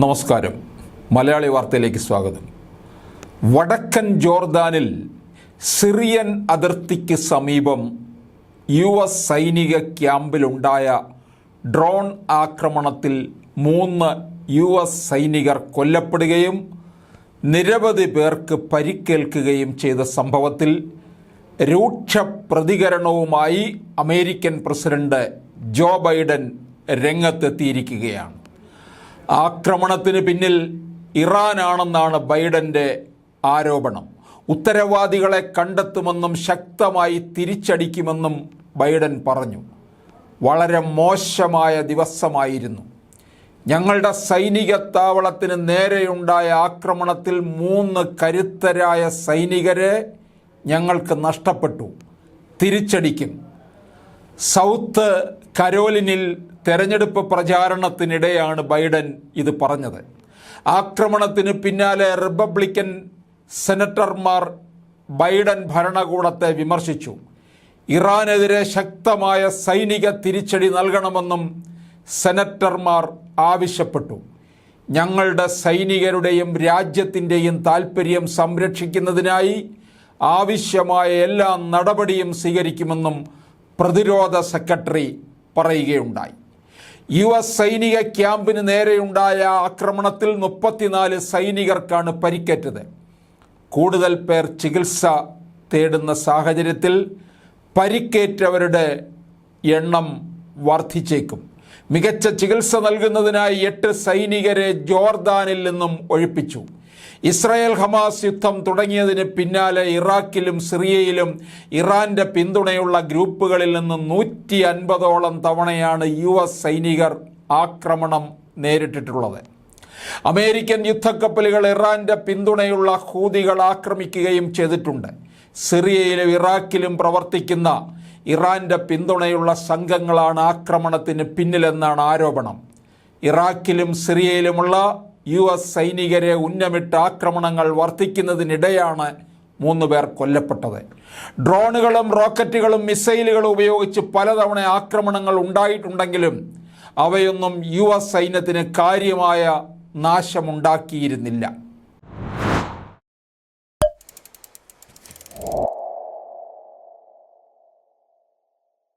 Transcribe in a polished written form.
നമസ്കാരം. മലയാളി വാർത്തയിലേക്ക് സ്വാഗതം. വടക്കൻ ജോർദാനിൽ സിറിയൻ അതിർത്തിക്ക് സമീപം US സൈനിക ക്യാമ്പിലുണ്ടായ ഡ്രോൺ ആക്രമണത്തിൽ 3 US സൈനികർ കൊല്ലപ്പെടുകയും നിരവധി പേർക്ക് പരിക്കേൽക്കുകയും ചെയ്ത സംഭവത്തിൽ രൂക്ഷ പ്രതികരണവുമായി അമേരിക്കൻ പ്രസിഡന്റ് ജോ ബൈഡൻ രംഗത്തെത്തിയിരിക്കുകയാണ്. ആക്രമണത്തിന് പിന്നിൽ ഇറാനാണെന്നാണ് ബൈഡൻ്റെ ആരോപണം. ഉത്തരവാദികളെ കണ്ടെത്തുമെന്നും ശക്തമായി തിരിച്ചടിക്കുമെന്നും ബൈഡൻ പറഞ്ഞു. വളരെ മോശമായ ദിവസമായിരുന്നു. ഞങ്ങളുടെ സൈനിക താവളത്തിന് നേരെയുണ്ടായ ആക്രമണത്തിൽ 3 കരുത്തരായ സൈനികരെ ഞങ്ങൾക്ക് നഷ്ടപ്പെട്ടു. തിരിച്ചടിക്കും. സൗത്ത് കരോലിനിൽ തെരഞ്ഞെടുപ്പ് പ്രചാരണത്തിനിടെയാണ് ബൈഡൻ ഇത് പറഞ്ഞത്. ആക്രമണത്തിന് പിന്നാലെ റിപ്പബ്ലിക്കൻ സെനറ്റർമാർ ബൈഡൻ ഭരണകൂടത്തെ വിമർശിച്ചു. ഇറാനെതിരെ ശക്തമായ സൈനിക തിരിച്ചടി നൽകണമെന്നും സെനറ്റർമാർ ആവശ്യപ്പെട്ടു. ഞങ്ങളുടെ സൈനികരുടെയും രാജ്യത്തിൻ്റെയും താൽപ്പര്യം സംരക്ഷിക്കുന്നതിനായി ആവശ്യമായ എല്ലാ നടപടിയും സ്വീകരിക്കുമെന്നും പ്രതിരോധ സെക്രട്ടറി പറയുകയുണ്ടായി. US സൈനിക ക്യാമ്പിന് നേരെയുണ്ടായ ആക്രമണത്തിൽ 34 സൈനികർക്കാണ് പരിക്കേറ്റത്. കൂടുതൽ പേർ ചികിത്സ തേടുന്ന സാഹചര്യത്തിൽ പരിക്കേറ്റവരുടെ എണ്ണം വർദ്ധിച്ചേക്കും. മികച്ച ചികിത്സ നൽകുന്നതിനായി 8 സൈനികരെ ജോർദാനിൽ നിന്നും ഒഴിപ്പിച്ചു. ഇസ്രായേൽ ഹമാസ് യുദ്ധം തുടങ്ങിയതിന് പിന്നാലെ ഇറാഖിലും സിറിയയിലും ഇറാൻ്റെ പിന്തുണയുള്ള ഗ്രൂപ്പുകളിൽ നിന്ന് 150ഓളം തവണയാണ് US സൈനികർ ആക്രമണം നേരിട്ടിട്ടുള്ളത്. അമേരിക്കൻ യുദ്ധക്കപ്പലുകൾ ഇറാൻ്റെ പിന്തുണയുള്ള ഹൂതികൾ ആക്രമിക്കുകയും ചെയ്തിട്ടുണ്ട്. സിറിയയിലും ഇറാഖിലും പ്രവർത്തിക്കുന്ന ഇറാൻ്റെ പിന്തുണയുള്ള സംഘങ്ങളാണ് ആക്രമണത്തിന് പിന്നിലെന്നാണ് ആരോപണം. ഇറാഖിലും സിറിയയിലുമുള്ള US സൈനികരെ ഉന്നമിട്ട ആക്രമണങ്ങൾ വർദ്ധിക്കുന്നതിനിടെയാണ് 3 പേർ കൊല്ലപ്പെട്ടത്. ഡ്രോണുകളും റോക്കറ്റുകളും മിസൈലുകളും ഉപയോഗിച്ച് പലതവണ ആക്രമണങ്ങൾ ഉണ്ടായിട്ടുണ്ടെങ്കിലും അവയൊന്നും US സൈന്യത്തിന് കാര്യമായ നാശമുണ്ടാക്കിയിരുന്നില്ല.